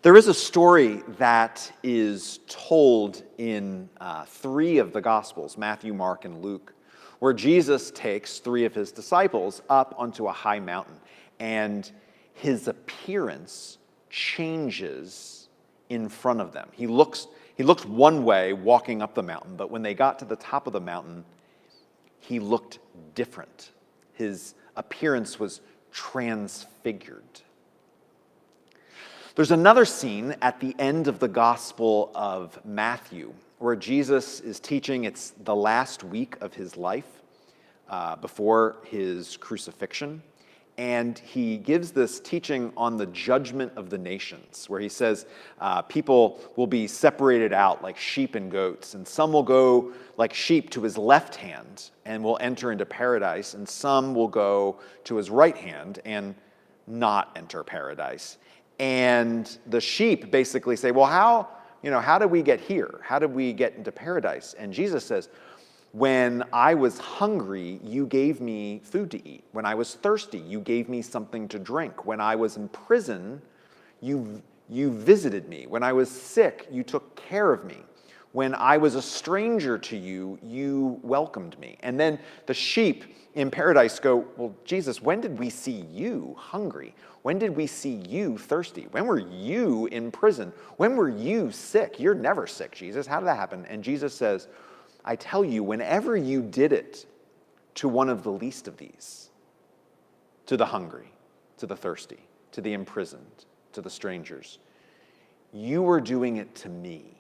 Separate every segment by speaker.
Speaker 1: There is a story that is told in three of the Gospels, Matthew, Mark, and Luke, where Jesus takes three of his disciples up onto a high mountain, and his appearance changes in front of them. He looked one way walking up the mountain, but when they got to the top of the mountain, he looked different. His appearance was transfigured. There's another scene at the end of the Gospel of Matthew where Jesus is teaching. It's the last week of his life before his crucifixion. And he gives this teaching on the judgment of the nations, where he says people will be separated out like sheep and goats, and some will go like sheep to his left hand and will enter into paradise, and some will go to his right hand and not enter paradise. And the sheep basically say, well, how did we get here? How did we get into paradise? And Jesus says, when I was hungry, you gave me food to eat. When I was thirsty, you gave me something to drink. When I was in prison, you visited me. When I was sick, you took care of me. When I was a stranger to you, you welcomed me. And then the sheep in paradise go, well, Jesus, when did we see you hungry? When did we see you thirsty? When were you in prison? When were you sick? You're never sick, Jesus. How did that happen? And Jesus says, I tell you, whenever you did it to one of the least of these, to the hungry, to the thirsty, to the imprisoned, to the strangers, you were doing it to me.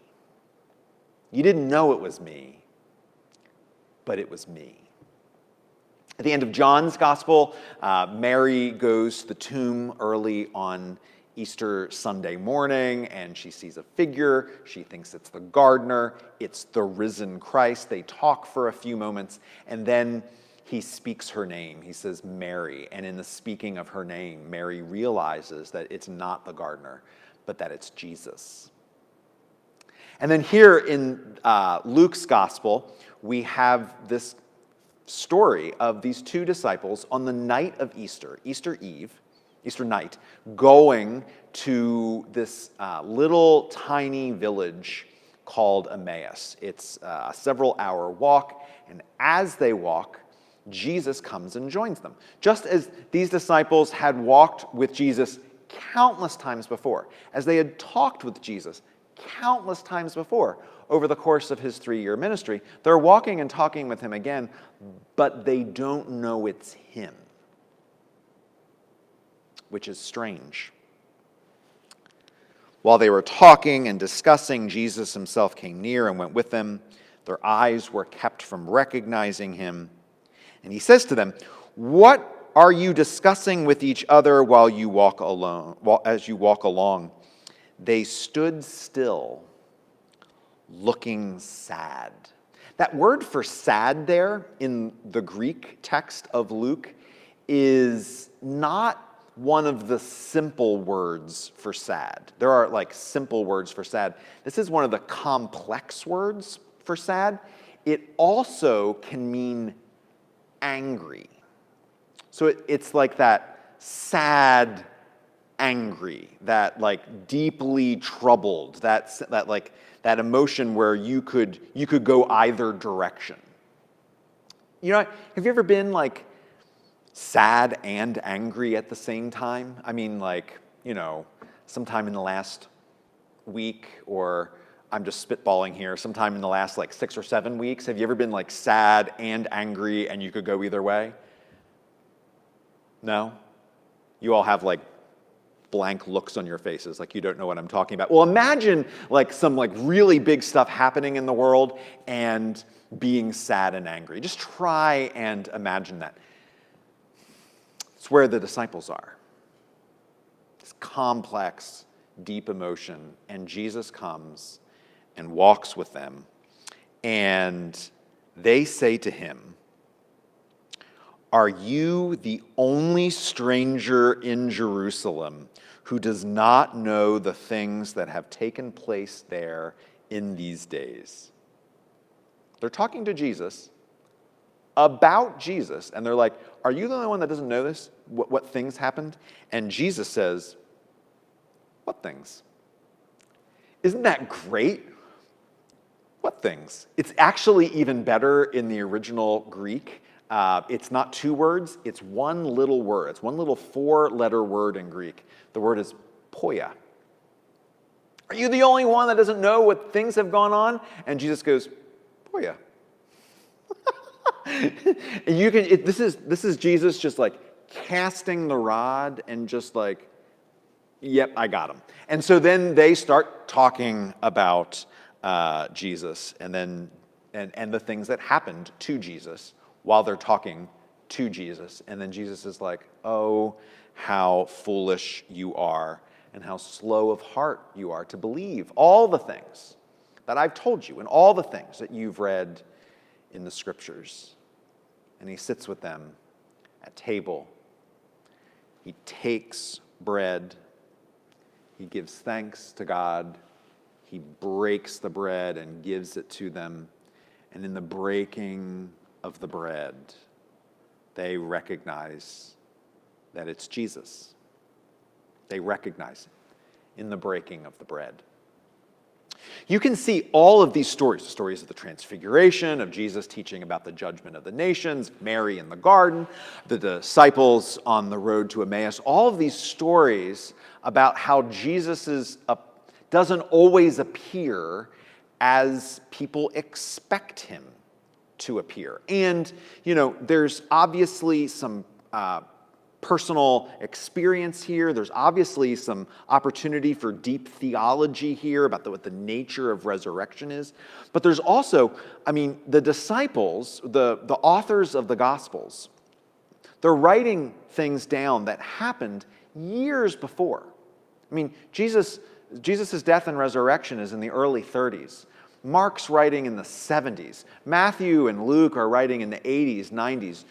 Speaker 1: You didn't know it was me, but it was me. At the end of John's Gospel, Mary goes to the tomb early on Easter Sunday morning, and she sees a figure. She thinks it's the gardener. It's the risen Christ. They talk for a few moments, and then he speaks her name. He says Mary, and in the speaking of her name, Mary realizes that it's not the gardener, but that it's Jesus. And then here in Luke's Gospel, we have this story of these two disciples on the night of Easter, Easter night, going to this little tiny village called Emmaus. It's a several-hour walk, and as they walk, Jesus comes and joins them. Just as these disciples had walked with Jesus countless times before, as they had talked with Jesus countless times before over the course of his 3-year ministry, they're walking and talking with him again, but they don't know it's him, which is strange. While they were talking and discussing, Jesus himself came near and went with them. Their eyes were kept from recognizing him. And he says to them, "What are you discussing with each other while you walk alone? As you walk along?" They stood still, looking sad. That word for sad there in the Greek text of Luke is not one of the simple words for sad. There are like simple words for sad. This is one of the complex words for sad. It also can mean angry. So it's like that sad, angry, that like deeply troubled, that emotion where you could go either direction. You know, have you ever been like sad and angry at the same time? I mean, like, you know, sometime in the last week, or I'm just spitballing here, sometime in the last like 6 or 7 weeks, have you ever been like sad and angry and you could go either way? No? You all have like blank looks on your faces, like you don't know what I'm talking about. Well, imagine like some like really big stuff happening in the world and being sad and angry. Just try and imagine that. It's where the disciples are. This complex, deep emotion, and Jesus comes and walks with them, and they say to him, "Are you the only stranger in Jerusalem who does not know the things that have taken place there in these days?" They're talking to Jesus about Jesus, and they're like, "Are you the only one that doesn't know this? What things happened?" And Jesus says, "What things?" Isn't that great? What things? It's actually even better in the original Greek. It's not two words, it's one little word. It's one little four-letter word in Greek. The word is poia. Are you the only one that doesn't know what things have gone on? And Jesus goes, poia. And this is Jesus just like casting the rod and just like, yep, I got him. And so then they start talking about Jesus and the things that happened to Jesus while they're talking to Jesus. And then Jesus is like, oh, how foolish you are and how slow of heart you are to believe all the things that I've told you and all the things that you've read in the scriptures. And he sits with them at table. He takes bread. He gives thanks to God. He breaks the bread and gives it to them. And in the breaking of the bread, they recognize that it's Jesus. They recognize it in the breaking of the bread. You can see all of these stories, the stories of the Transfiguration, of Jesus teaching about the judgment of the nations, Mary in the garden, the disciples on the road to Emmaus, all of these stories about how Jesus doesn't always appear as people expect him to appear. And, there's obviously some personal experience here. There's obviously some opportunity for deep theology here about what the nature of resurrection is. But there's also, the disciples, the authors of the Gospels, they're writing things down that happened years before. Jesus' death and resurrection is in the early 30s. Mark's writing in the 70s. Matthew and Luke are writing in the 80s, 90s.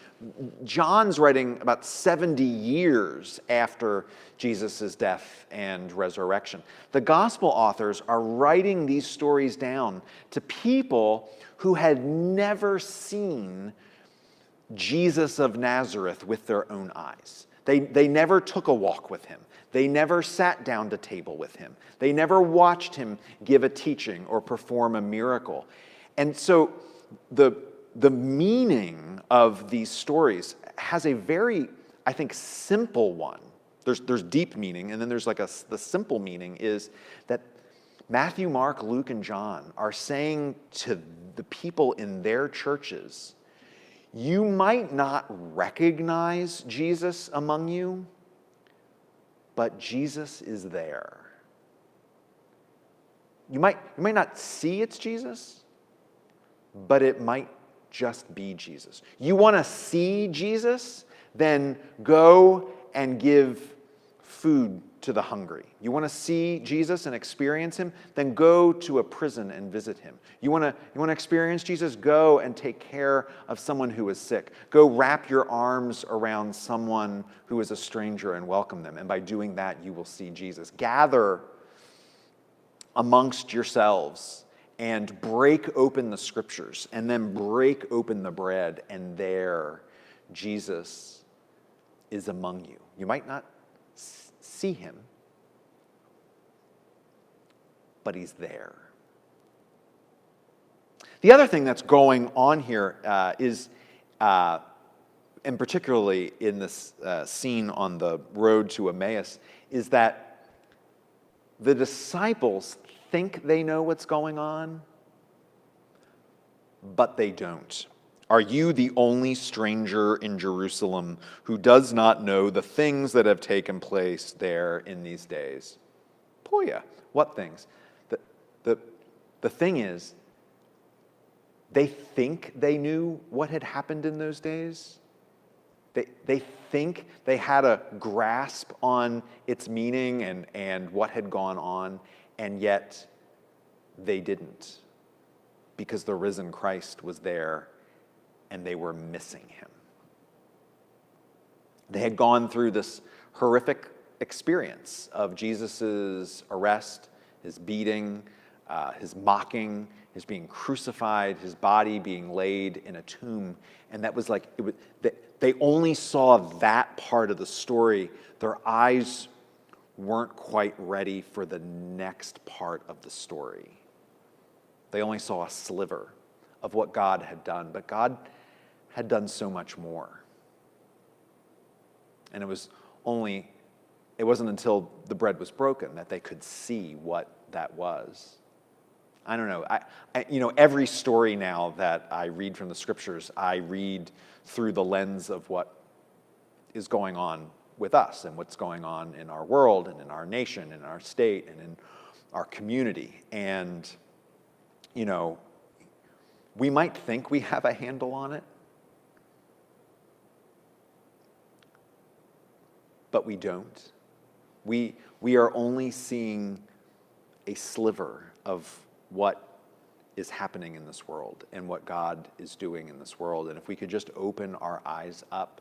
Speaker 1: John's writing about 70 years after Jesus' death and resurrection. The gospel authors are writing these stories down to people who had never seen Jesus of Nazareth with their own eyes. They never took a walk with him. They never sat down to table with him. They never watched him give a teaching or perform a miracle. And so the meaning of these stories has a very, I think, simple one. There's deep meaning, and then there's the simple meaning is that Matthew, Mark, Luke, and John are saying to the people in their churches, you might not recognize Jesus among you, but Jesus is there. You might not see it's Jesus, but it might just be Jesus. You want to see Jesus? Then go and give food to the hungry. You want to see Jesus and experience him? Then go to a prison and visit him. You want to experience Jesus? Go and take care of someone who is sick. Go wrap your arms around someone who is a stranger and welcome them. And by doing that, you will see Jesus. Gather amongst yourselves and break open the scriptures and then break open the bread, and there Jesus is among you. You might not see him, but he's there. The other thing that's going on here is, and particularly in this scene on the road to Emmaus, is that the disciples think they know what's going on, but they don't. Are you the only stranger in Jerusalem who does not know the things that have taken place there in these days? Poia. What things? The thing is, they think they knew what had happened in those days. They think they had a grasp on its meaning and what had gone on, and yet they didn't, because the risen Christ was there and they were missing him. They had gone through this horrific experience of Jesus' arrest, his beating, his mocking, his being crucified, his body being laid in a tomb. And that was they only saw that part of the story. Their eyes weren't quite ready for the next part of the story. They only saw a sliver of what God had done, but God had done so much more. And it wasn't until the bread was broken that they could see what that was. I don't know. Every story now that I read from the scriptures, I read through the lens of what is going on with us and what's going on in our world and in our nation and in our state and in our community. And, we might think we have a handle on it, but we don't. We are only seeing a sliver of what is happening in this world and what God is doing in this world. And if we could just open our eyes up,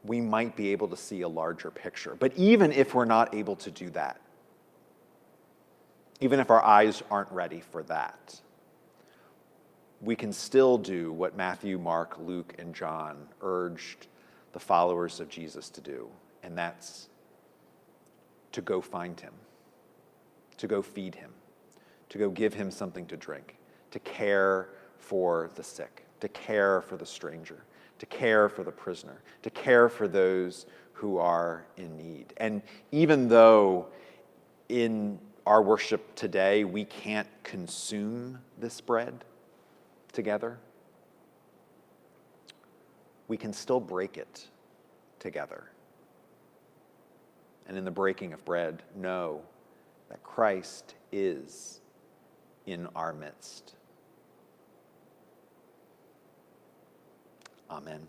Speaker 1: we might be able to see a larger picture. But even if we're not able to do that, even if our eyes aren't ready for that, we can still do what Matthew, Mark, Luke, and John urged the followers of Jesus to do, and that's to go find him, to go feed him, to go give him something to drink, to care for the sick, to care for the stranger, to care for the prisoner, to care for those who are in need. And even though in our worship today we can't consume this bread together, we can still break it together. And in the breaking of bread, know that Christ is in our midst. Amen.